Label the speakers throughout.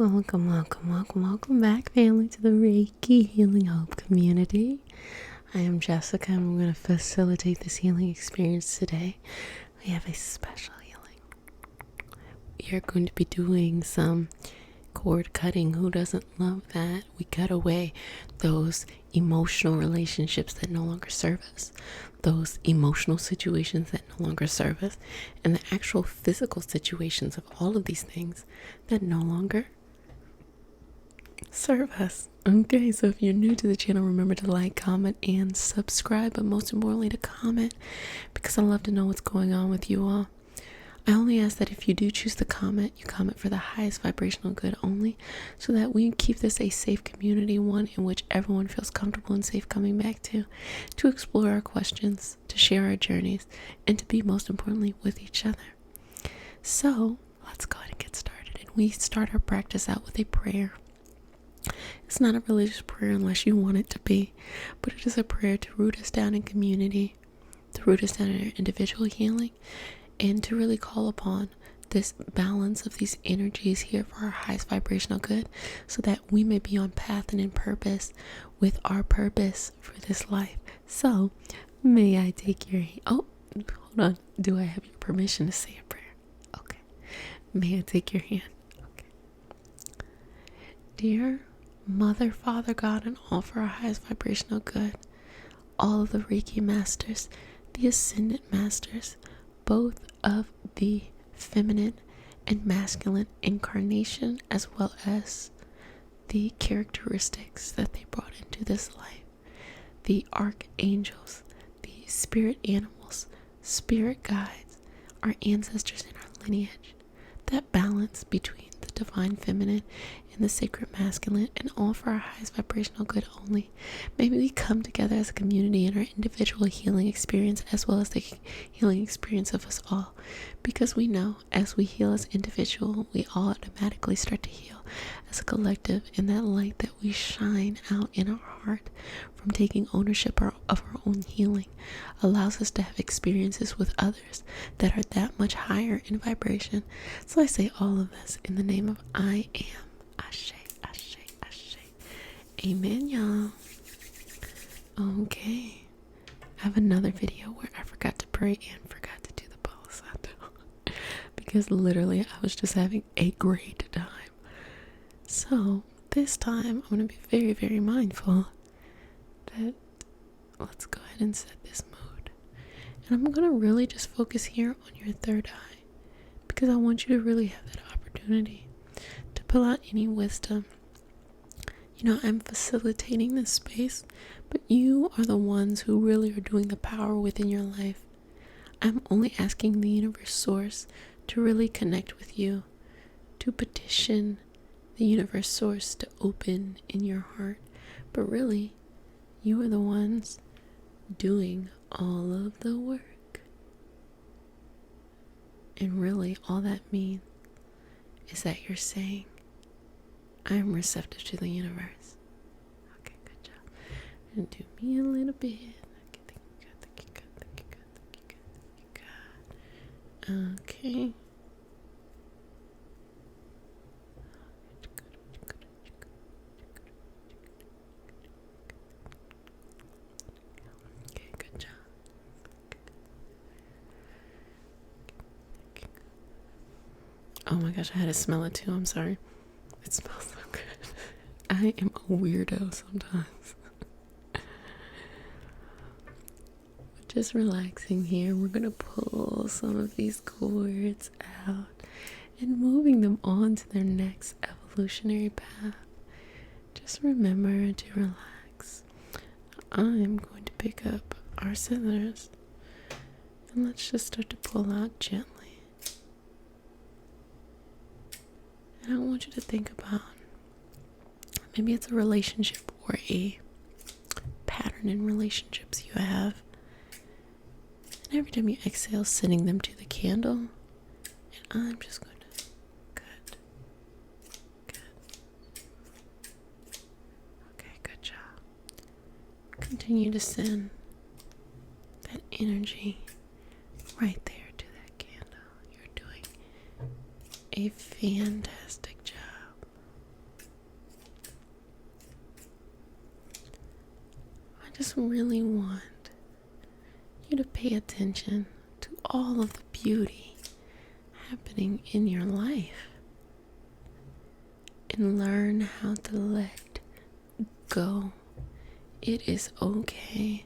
Speaker 1: Welcome back, family, to the Reiki Healing Hope community. I am Jessica, and we're going to facilitate this healing experience today. We have a special healing. We are going to be doing some cord cutting. Who doesn't love that? We cut away those emotional relationships that no longer serve us, those emotional situations that no longer serve us, and the actual physical situations of all of these things that no longer serve us. Okay, so if you're new to the channel, remember to like, comment, and subscribe, but most importantly to comment, because I love to know what's going on with you all. I only ask that if you do choose to comment, you comment for the highest vibrational good only, so that we keep this a safe community, one in which everyone feels comfortable and safe coming back to explore our questions, to share our journeys, and to be, most importantly, with each other. So let's go ahead and get started. And we start our practice out with a prayer. It's not a religious prayer unless you want it to be, but it is a prayer to root us down in community, to root us down in our individual healing, and to really call upon this balance of these energies here for our highest vibrational good, so that we may be on path and in purpose with our purpose for this life. So, may I take your hand? Oh, hold on. Do I have your permission to say a prayer? Okay. May I take your hand? Okay. Dear Mother, Father, God, and all for our highest vibrational good, all of the Reiki masters, the Ascendant masters, both of the feminine and masculine incarnation, as well as the characteristics that they brought into this life, the archangels, the spirit animals, spirit guides, our ancestors in our lineage, that balance between the divine feminine and the sacred masculine, and all for our highest vibrational good only. Maybe we come together as a community in our individual healing experience, as well as the healing experience of us all, because we know as we heal as individual, we all automatically start to heal as a collective, and that light that we shine out in our heart from taking ownership of our own healing allows us to have experiences with others that are that much higher in vibration. So I say all of this in the name of I am. Ashe, ashe, ashe. Amen, y'all. Okay. I have another video where I forgot to pray and forgot to do the Palo Santo, because literally I was just having a great time. So this time I'm going to be very, very mindful that let's go ahead and set this mood. And I'm going to really just focus here on your third eye, because I want you to really have that opportunity to pull out any wisdom. You know, I'm facilitating this space, but you are the ones who really are doing the power within your life. I'm only asking the universe source to really connect with you, to petition the universe source to open in your heart. But really, you are the ones doing all of the work. And really, all that means is that you're saying, I'm receptive to the universe. Okay, good job. And do me a little bit. Okay. Okay, good job. Oh my gosh, I had to smell it too. I'm sorry. It smells so good. I am a weirdo sometimes. Just relaxing here. We're going to pull some of these cords out and moving them on to their next evolutionary path. Just remember to relax. I'm going to pick up our scissors and let's just start to pull out gently. And I want you to think about, maybe it's a relationship or a pattern in relationships you have. And every time you exhale, sending them to the candle. And I'm just going to cut. Okay, good job. Continue to send that energy right there to that candle. You're doing a fantastic job. just really want you to pay attention to all of the beauty happening in your life and learn how to let go. It is okay.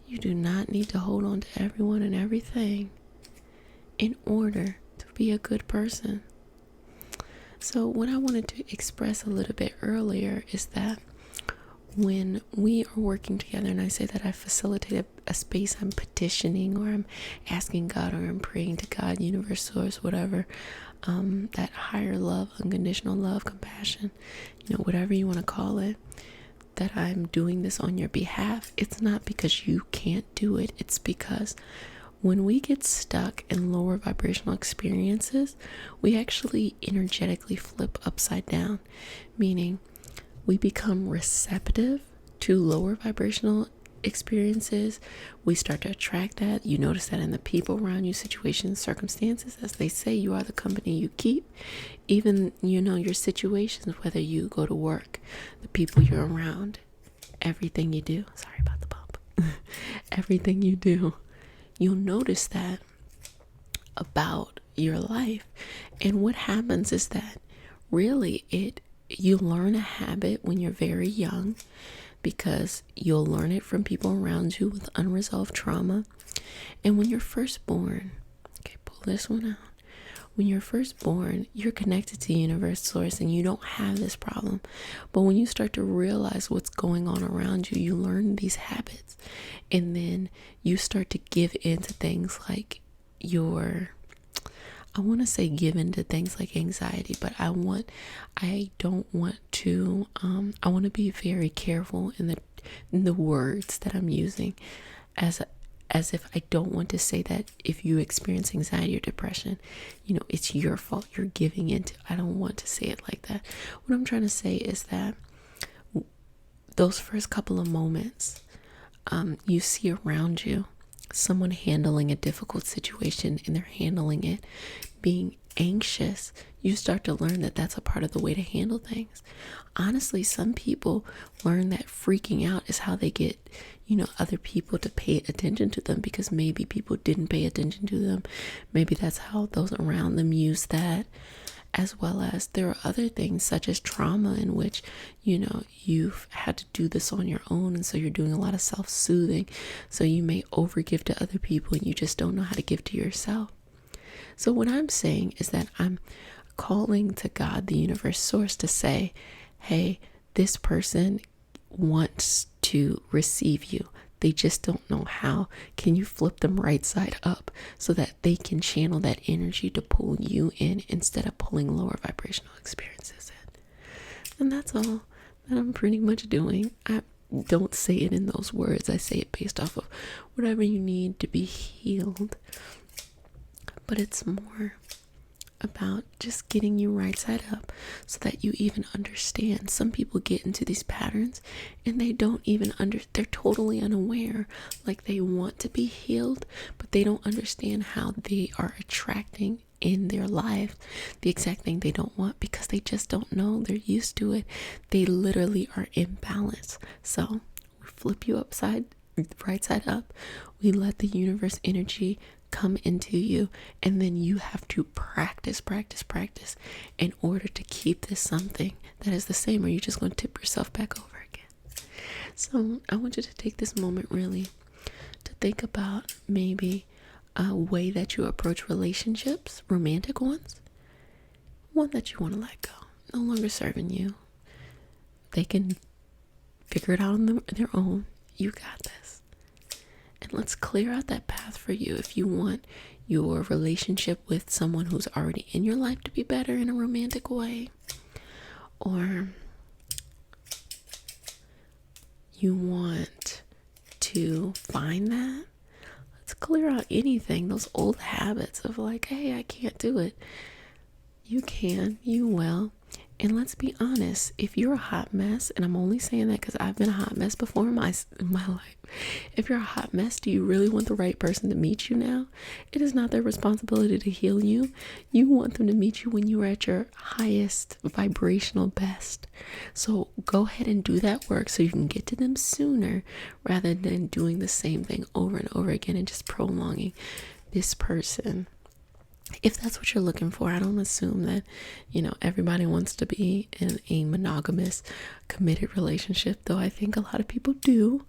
Speaker 1: You do not need to hold on to everyone and everything in order to be a good person. So what I wanted to express a little bit earlier is that when we are working together, and I say that I facilitate a space, I'm petitioning or I'm asking God or I'm praying to God, universe, source, whatever, that higher love, unconditional love, compassion, whatever you want to call it, that I'm doing this on your behalf. It's not because you can't do it. It's because when we get stuck in lower vibrational experiences, we actually energetically flip upside down, meaning we become receptive to lower vibrational experiences. We start to attract that. You notice that in the people around you, situations, circumstances. As they say, you are the company you keep. Even, your situations, whether you go to work, the people you're around, everything you do. Sorry about the bump. Everything you do. You'll notice that about your life. And what happens is that really you learn a habit when you're very young, because you'll learn it from people around you with unresolved trauma. And when you're first born, okay, pull this one out. When you're first born, you're connected to universe source and you don't have this problem. But when you start to realize what's going on around you, you learn these habits. And then you start to give into things like I want to say give into things like anxiety, but I want to be very careful in the words that I'm using, as if I don't want to say that if you experience anxiety or depression, it's your fault, you're giving into. I don't want to say it like that. What I'm trying to say is that those first couple of moments, you see around you someone handling a difficult situation and they're handling it being anxious. You start to learn that that's a part of the way to handle things. Honestly, some people learn that freaking out is how they get other people to pay attention to them, because maybe people didn't pay attention to them. Maybe that's how those around them use that. As well as there are other things such as trauma, in which you've had to do this on your own, and so you're doing a lot of self-soothing, so you may overgive to other people and you just don't know how to give to yourself. So what I'm saying is that I'm calling to God, the universe source, to say, hey, this person wants to receive you. They just don't know how. Can you flip them right side up so that they can channel that energy to pull you in instead of pulling lower vibrational experiences in? And that's all that I'm pretty much doing. I don't say it in those words. I say it based off of whatever you need to be healed. But it's more about just getting you right side up so that you even understand. Some people get into these patterns and they don't even they're totally unaware, like they want to be healed, but they don't understand how they are attracting in their life the exact thing they don't want, because they just don't know. They're used to it. They literally are imbalanced. So we flip you right side up. We let the universe energy come into you, and then you have to practice in order to keep this something that is the same, or you're just going to tip yourself back over again. So I want you to take this moment really to think about maybe a way that you approach relationships, romantic ones, one that you want to let go, no longer serving you. They can figure it out on their own. You got this. And let's clear out that path for you. If you want your relationship with someone who's already in your life to be better in a romantic way, or you want to find that, let's clear out anything, those old habits of like, hey, I can't do it. You can, you will. And let's be honest, if you're a hot mess, and I'm only saying that because I've been a hot mess before in my life. If you're a hot mess, do you really want the right person to meet you now? It is not their responsibility to heal you. You want them to meet you when you are at your highest vibrational best. So go ahead and do that work so you can get to them sooner rather than doing the same thing over and over again and just prolonging this person. If that's what you're looking for, I don't assume that, everybody wants to be in a monogamous, committed relationship, though I think a lot of people do.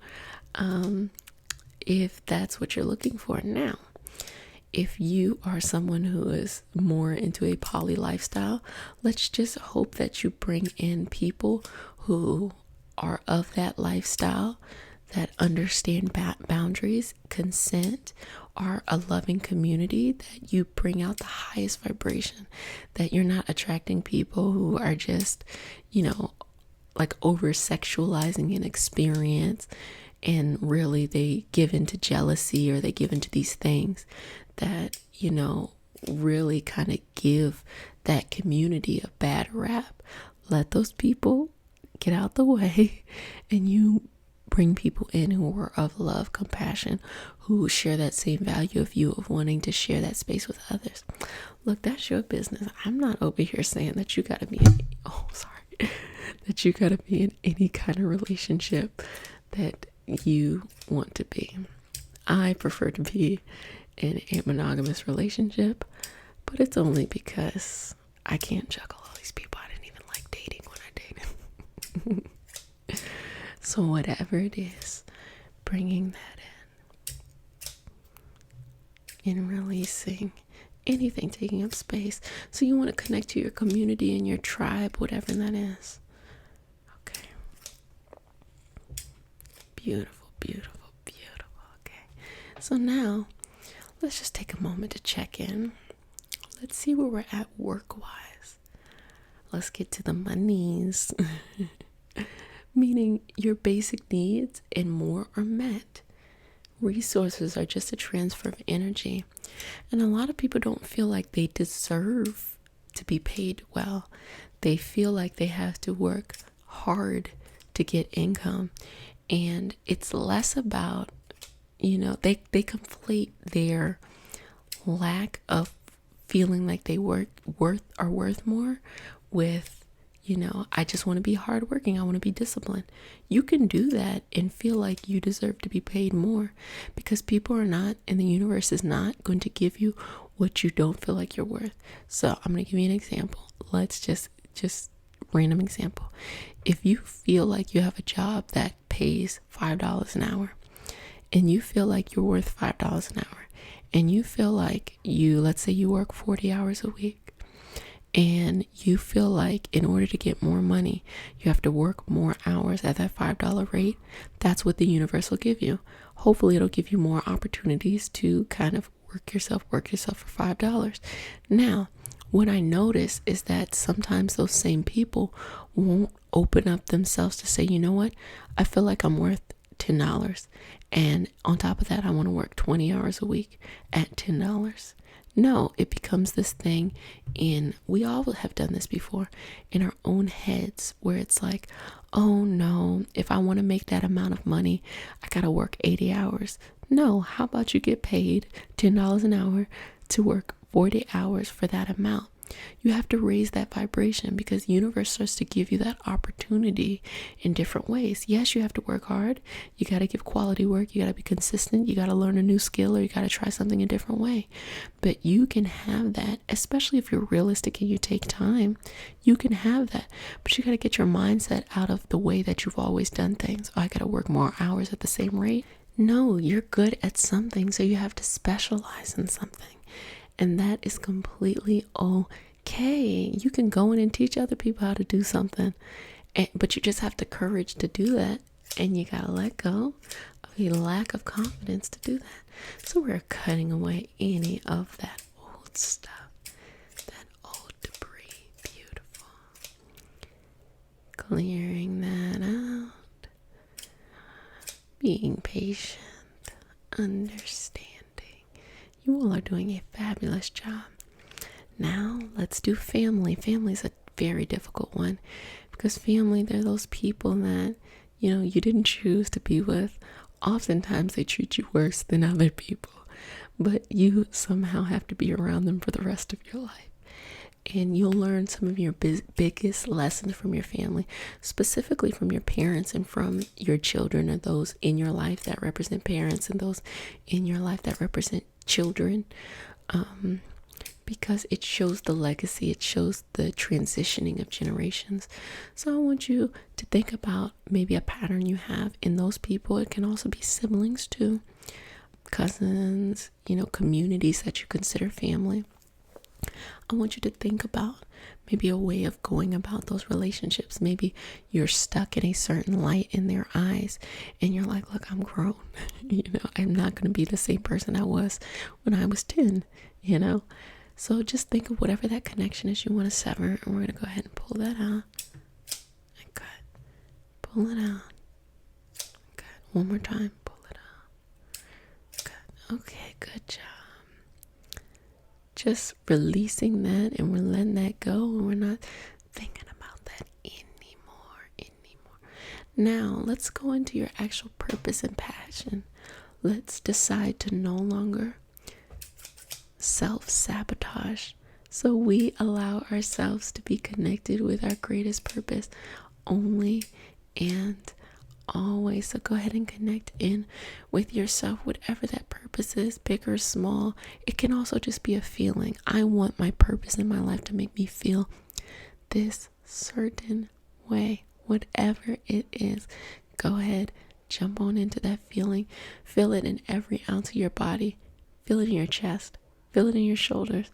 Speaker 1: If that's what you're looking for now, if you are someone who is more into a poly lifestyle, let's just hope that you bring in people who are of that lifestyle, that understand boundaries, consent, are a loving community, that you bring out the highest vibration, that you're not attracting people who are just, like over sexualizing an experience, and really they give into jealousy or they give into these things that, really kind of give that community a bad rap. Let those people get out the way, and you bring people in who are of love, compassion, who share that same value of you, of wanting to share that space with others. Look, that's your business. I'm not over here saying that you gotta be that you gotta be in any kind of relationship that you want to be. I prefer to be in a monogamous relationship, but it's only because I can't juggle all these people. I didn't even like dating when I dated. So whatever it is, bringing that in and releasing anything taking up space. So you want to connect to your community and your tribe, whatever that is. Okay. Beautiful, beautiful, beautiful. Okay. So now let's just take a moment to check in. Let's see where we're at work-wise. Let's get to the monies. Meaning your basic needs and more are met. Resources are just a transfer of energy. And a lot of people don't feel like they deserve to be paid well. They feel like they have to work hard to get income. And it's less about, they conflate their lack of feeling like they are worth more with, I just want to be hardworking. I want to be disciplined. You can do that and feel like you deserve to be paid more, because people are not, and the universe is not going to give you what you don't feel like you're worth. So I'm going to give you an example. Let's just random example. If you feel like you have a job that pays $5 an hour, and you feel like you're worth $5 an hour, and you feel like let's say you work 40 hours a week, and you feel like in order to get more money, you have to work more hours at that $5 rate, that's what the universe will give you. Hopefully it'll give you more opportunities to kind of work yourself for $5. Now, what I notice is that sometimes those same people won't open up themselves to say, you know what, I feel like I'm worth $10. And on top of that, I want to work 20 hours a week at $10. No, it becomes this thing we all have done this before, in our own heads, where it's like, oh no, if I want to make that amount of money, I got to work 80 hours. No, how about you get paid $10 an hour to work 40 hours for that amount? You have to raise that vibration, because the universe starts to give you that opportunity in different ways. Yes, you have to work hard. You got to give quality work. You got to be consistent. You got to learn a new skill, or you got to try something a different way. But you can have that, especially if you're realistic and you take time. You can have that. But you got to get your mindset out of the way that you've always done things. Oh, I got to work more hours at the same rate. No, you're good at something, so you have to specialize in something. And that is completely okay. You can go in and teach other people how to do something, but you just have the courage to do that. And you gotta let go of a lack of confidence to do that. So we're cutting away any of that old stuff, that old debris. Beautiful. Clearing that out. Being patient. Understanding. You all are doing a fabulous job. Now let's do family. Family is a very difficult one, because family, they're those people that, you didn't choose to be with. Oftentimes they treat you worse than other people, but you somehow have to be around them for the rest of your life. And you'll learn some of your biggest lessons from your family, specifically from your parents and from your children, or those in your life that represent parents and those in your life that represent children, because it shows the legacy, it shows the transitioning of generations. So I want you to think about maybe a pattern you have in those people. It can also be siblings too, cousins, communities that you consider family. I want you to think about maybe a way of going about those relationships. Maybe you're stuck in a certain light in their eyes and you're like, look, I'm grown. I'm not going to be the same person I was when I was 10, So just think of whatever that connection is you want to sever, and we're going to go ahead and pull that out. Good. Pull it out. Good. One more time. Pull it out. Good. Okay, good job. Just releasing that, and we're letting that go, and we're not thinking about that anymore. Now, let's go into your actual purpose and passion. Let's decide to no longer self-sabotage, so we allow ourselves to be connected with our greatest purpose only and always. So go ahead and connect in with yourself, whatever that purpose is, big or small. It can also just be a feeling. I want my purpose in my life to make me feel this certain way. Whatever it is, go ahead, jump on into that feeling. Feel it in every ounce of your body. Feel it in your chest. Feel it in your shoulders.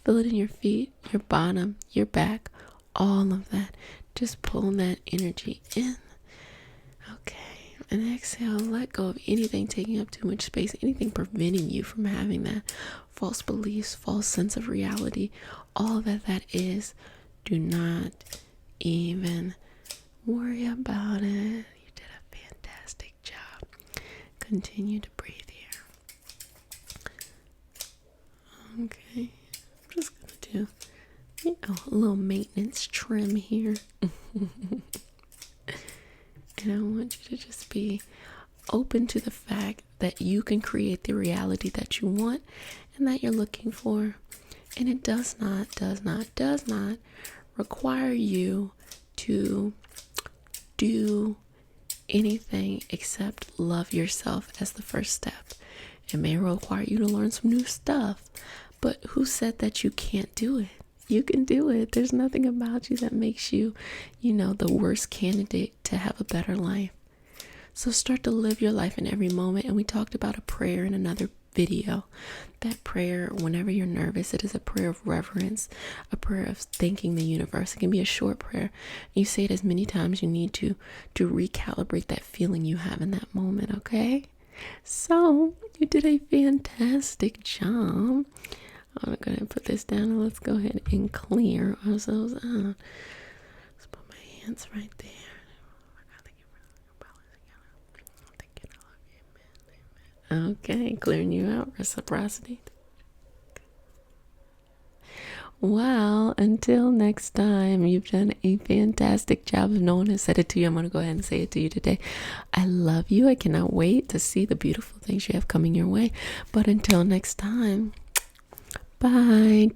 Speaker 1: Feel it in your feet, your bottom, your back, all of that. Just pull that energy in. Okay, and exhale. Let go of anything taking up too much space, anything preventing you from having that false beliefs, false sense of reality, all that is. Do not even worry about it. You did a fantastic job. Continue to breathe here. Okay, I'm just gonna do a little maintenance trim here. And I want you to just be open to the fact that you can create the reality that you want and that you're looking for. And it does not require you to do anything except love yourself as the first step. It may require you to learn some new stuff, but who said that you can't do it? You can do it. There's nothing about you that makes you, the worst candidate to have a better life. So start to live your life in every moment. And we talked about a prayer in another video. That prayer, whenever you're nervous, it is a prayer of reverence, a prayer of thanking the universe. It can be a short prayer. You say it as many times as you need to recalibrate that feeling you have in that moment, okay? So you did a fantastic job. I'm going to put this down and let's go ahead and clear ourselves out. Let's put my hands right there. Okay, clearing you out. Reciprocity. Well, until next time, you've done a fantastic job. If no one has said it to you, I'm going to go ahead and say it to you today. I love you. I cannot wait to see the beautiful things you have coming your way. But until next time, bye.